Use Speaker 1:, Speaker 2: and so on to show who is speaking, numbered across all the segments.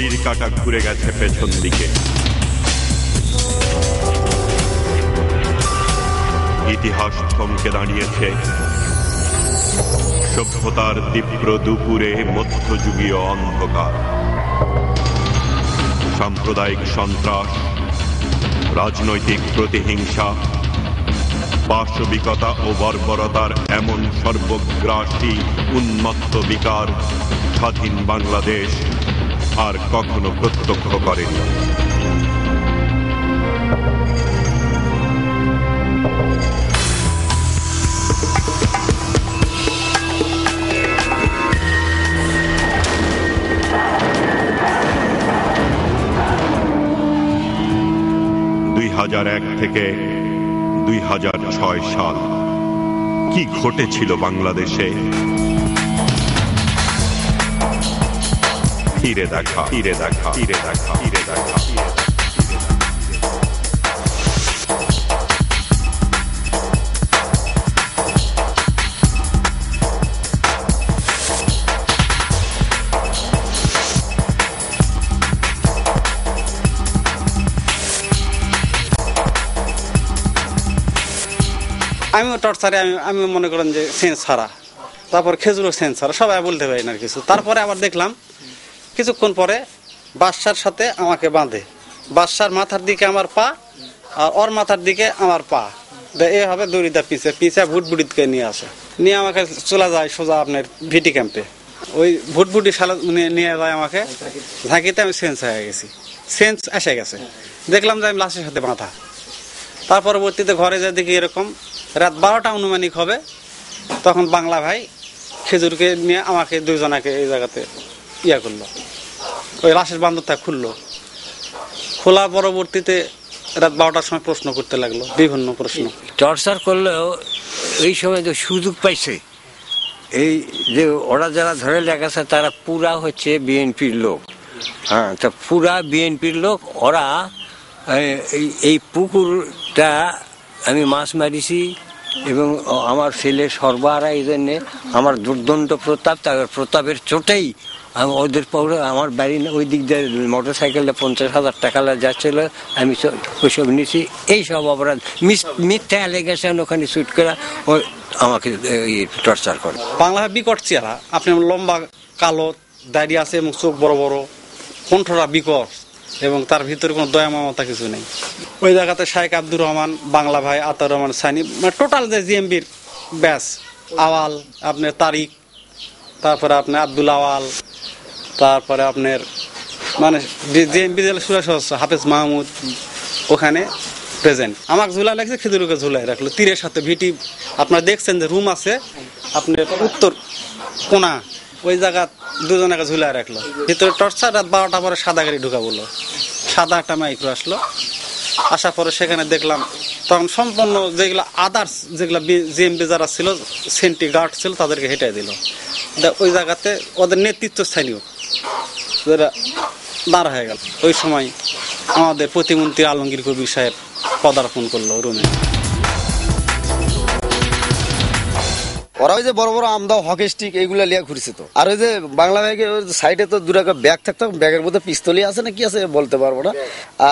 Speaker 1: ঘড়ির কাঁটা ঘুরে গেছে পেছন দিকে। ইতিহাস থমকে দাঁড়িয়েছে সভ্যতার তীব্র দুপুরে মধ্যযুগীয় অন্ধকার। সাম্প্রদায়িক সন্ত্রাস, রাজনৈতিক প্রতিহিংসা, পাশবিকতা ও বর্বরতার এমন সর্বগ্রাসী উন্মত্ত বিকার স্বাধীন বাংলাদেশ আর কখনো প্রত্যক্ষ করেনি। থেকে 2006 সাল কি ঘটেছিল বাংলাদেশে? ফিরে দেখা।
Speaker 2: আমিও টর্চারে আমি মনে করেন যে সেন্স ছাড়া, তারপর খেজুরও সেন্স ছাড়া, সবাই বলতে পারি না কিছু। তারপরে আবার দেখলাম কিছুক্ষণ পরে বাদশার সাথে আমাকে বাঁধে, বাদশার মাথার দিকে আমার পা আর ওর মাথার দিকে আমার পা, এভাবে দড়িদা পিছে ভুটভুটিকে নিয়ে আসে, নিয়ে আমাকে চলে যায় সোজা আপনার ভিটি ক্যাম্পে। ওই ভুটভুটি শালা নিয়ে যায় আমাকে ঝাঁকিতে, আমি সেন্স হয়ে গেছি, সেন্স এসে গেছে। দেখলাম যে আমি লাশের সাথে বাঁধা। তার পরবর্তীতে ঘরে যা দেখি এরকম রাত 12টা আনুমানিক হবে, তখন বাংলা ভাই খেজুরকে নিয়ে আমাকে দুইজনাকে এই জায়গাতে করলো, ওই লাশের বান্ধবটা খুললো। খোলার পরবর্তীতে রাত 12টার সময় প্রশ্ন করতে লাগলো, বিভিন্ন প্রশ্ন।
Speaker 3: টর্চার করলেও এই সময় যে সুযোগ পাইছে, এই যে ওরা যারা ধরে লেগেছে তারা পুরা হচ্ছে বিএনপির লোক। হ্যাঁ, তা পুরা বিএনপির লোক। ওরা এই পুকুরটা আমি মাছ মারিছি এবং আমার ছেলে সর্বহারা, এই জন্যে আমার দুর্দণ্ড প্রতাপ, তার প্রতাপের চোটেই ওদের পরে আমার বাড়ি ওই দিক দিয়ে মোটর সাইকেলটা 50,000 টাকা যাচ্ছিল, আমি ওইসব নিয়েছি। এইসব অপরাধ মিথ্যা অ্যালিগেশন ওখানে শুট করে ও আমাকে টর্চার করে।
Speaker 2: বাংলা বিকট চেহারা, আপনি লম্বা কালো দাড়ি আছে এবং চোখ বড় বড়, কণ্ঠটা বিকট এবং তার ভিতরে কোনো দয়া মমতা কিছু নেই। ওই জায়গাতে শাইখ আব্দুর রহমান, বাংলা ভাই, আতাউর রহমান সানি, মানে টোটাল যে জিএমবির ব্যাস, আওয়াল, আপনার তারিক, তারপরে আপনার আব্দুল আওয়াল, তারপরে আপনার মানে জিএমবি সুরেশ হাফেজ মাহমুদ ওখানে প্রেজেন্ট। আমাকে ঝুলা লাগছে, খেজুরকে ঝুলাই রাখলো তীরের সাথে। ভিটি আপনারা দেখছেন যে রুম আছে আপনার উত্তর কোনা, ওই জায়গা দুজনকে ঝুলাই রাখলো। ভিতরে টর্চার। রাত 12টা পরে সাদা গাড়ি ঢুকা বললো, সাদা একটা মাইক্রো আসলো। আসার পরে সেখানে দেখলাম তখন সম্পূর্ণ যেগুলো আদার্স, যেগুলো জিএমবি যারা ছিল, সেন্টি গার্ড ছিল, তাদেরকে হেঁটে দিল। ওই জায়গাতে ওদের নেতৃত্ব স্থানীয় যারা দাঁড়া হয়ে গেল। ওই সময় আমাদের প্রতিমন্ত্রী আলমগীর কবির সাহেব পদার্পণ করলো রুমে।
Speaker 4: ওরা ওই যে বড় বড় আমদাও হকি স্টিক এইগুলা লিয়া ঘুরছে তো। আর ওই যে বাংলা ব্যাগে সাইডে তো দুটাকা ব্যাগ থাকতো, ব্যাগের মধ্যে পিস্তলি আছে না কি আছে বলতে পারবো না।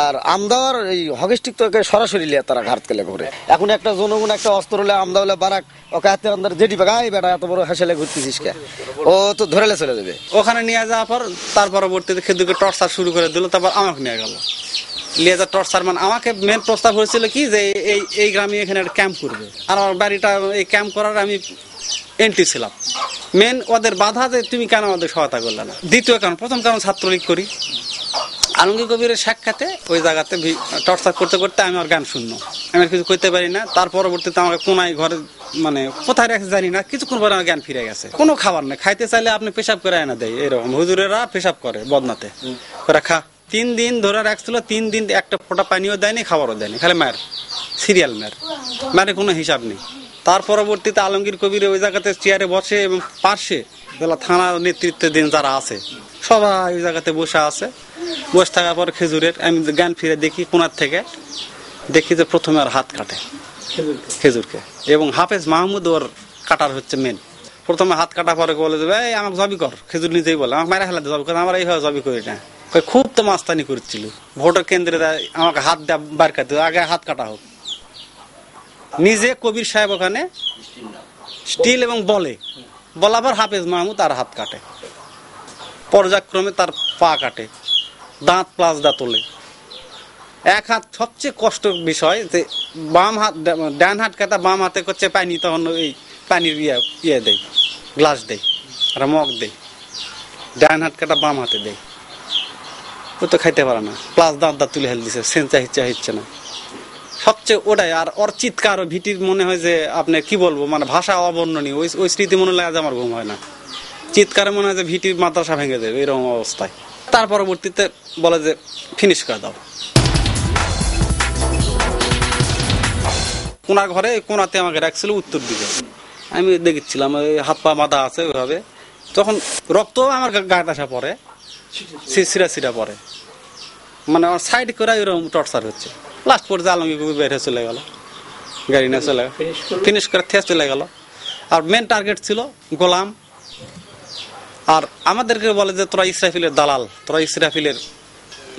Speaker 4: আর আমদাওয়ার এই হকি স্টিক তো সরাসরি লিয়া তারা ঘাট কেলে ঘুরে। এখন একটা জনগণ একটা অস্ত্র হলে আমদা হলে বারাক ওকে হাতে আন্দার জেডি বাগাই বেটা এত বড় হাসেলে ঘুরতেছিস কে, ও তো ধরেলে চলে যাবে।
Speaker 2: ওখানে নিয়ে যাওয়ার পর তার পরবর্তীতে খেদুকে টর্চার শুরু করে দিল। তারপর আমাকে নিয়ে গেল লিয়ে টর্চার। মানে আমাকে মেন প্রস্তাব হয়েছিল কি যে এই গ্রামে এখানে একটা ক্যাম্প করবে, আর আমার বাড়িটা এই ক্যাম্প করার আমি এন্ট্রি ছিলাম। মেন ওদের বাধা যে তুমি কেন আমাদের সহায়তা করলে না। দ্বিতীয় কারণ, প্রথম কারণ ছাত্রলীগ করি। আলমগীর কবিরের সাক্ষাতে ওই জায়গাতে টর্চার করতে করতে আমি আর গান শুনলো, আমি আর কিছু করতে পারি না। তার পরবর্তীতে আমাকে কোনায় ঘরে মানে কোথায় রাখছে জানি না, কিছুক্ষণ পরে আমার জ্ঞান ফিরে গেছে। কোনো খাবার নেই, খাইতে চাইলে আপনি পেশাব করে এনে দেয়, এরকম হুজুরেরা পেশাব করে বদনাতে করে খা। 3 দিন ধরে রাখছিল, 3 দিন একটা ফোঁটা পানিও দেয়নি, খাবারও দেয়নি, খালি মায়ের সিরিয়াল মায়ের কোনো হিসাব নেই। তার পরবর্তীতে আলমগীর কবির ওই জায়গাতে চেয়ারে বসে এবং পার্শ্বে থানার নেতৃত্বের দিন যারা আছে সবাই ওই জায়গাতে বসে আছে। বসে থাকার পর খেজুরের আমি জ্ঞান ফিরে দেখি কোনার থেকে, দেখি যে প্রথমে আর হাত কাটে খেজুরকে, এবং হাফেজ মাহমুদ ওর কাটার হচ্ছে মেন। প্রথমে হাত কাটা পরে বলে যে আমাকে জবি কর, খেজুর নিজেই বলে আমাকে মারা ফেলাতে জবি কর, আমার এইভাবে জবি করি না, খুব তো মাস্তানি করছিল, ভোটের কেন্দ্রে আমাকে হাত দেওয়া বার কাটতে, আগে হাত কাটা হোক। নিজে কবির সাহেব ওখানে স্টিল এবং বলাবার হাফেজ মাহমুদ আর হাত কাটে, পর্যায়ক্রমে তার পা কাটে, দাঁত প্লাস দাঁত তোলে। এক হাত সবচেয়ে কষ্ট বিষয় যে বাম হাত, ডান হাত কাটা বাম হাতে করছে পানি, তখন ওই পানির ইয়ে দেয়, গ্লাস দেয় আর মগ দেয়, ডান হাত কাটা বাম হাতে দেয়, ও তো খাইতে পারে না, প্লাস দাঁত তুলে হেল দিছে, সেন্সা হিচ্ছে না সবচেয়ে ওটাই। আর ওর চিৎকার ভিটির মনে হয় যে আপনি কি বলবো, মানে ভাষা অবর্ণনীয়। ওই স্মৃতি মনে লাগে যে আমার ঘুম হয় না, চিৎকারে মনে হয় যে ভিটির মাদ্রাসা ভেঙে দেবে এরকম অবস্থায়। তার পরবর্তীতে বলে যে ফিনিশ করে দাও। কোনার ঘরে কোনাতে আমাকে রাখছিল উত্তর দিকে, আমি দেখেছিলাম হাত পা বাঁধা আছে ওইভাবে। তখন রক্ত আমার গায়ে আসা পরে, সিরা পরে, মানে আমার সাইড করে এরকম টর্চার হচ্ছে। লাস্ট পর্যায়ে আলমগীর বের হয়ে চলে গেল, গাড়ি নিয়ে চলে গেল, ফিনিশ করে থেকে চলে গেল। আর মেন টার্গেট ছিল গোলাম। আর আমাদেরকে বলে যে তোরা ইসরাফিলের দালাল, তোরা ইসরাফিলের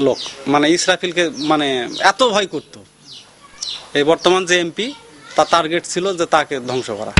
Speaker 2: লোক, মানে ইসরাফিলকে মানে এত ভয় করতো। এই বর্তমান যে এমপি, তার টার্গেট ছিল যে তাকে ধ্বংস করা।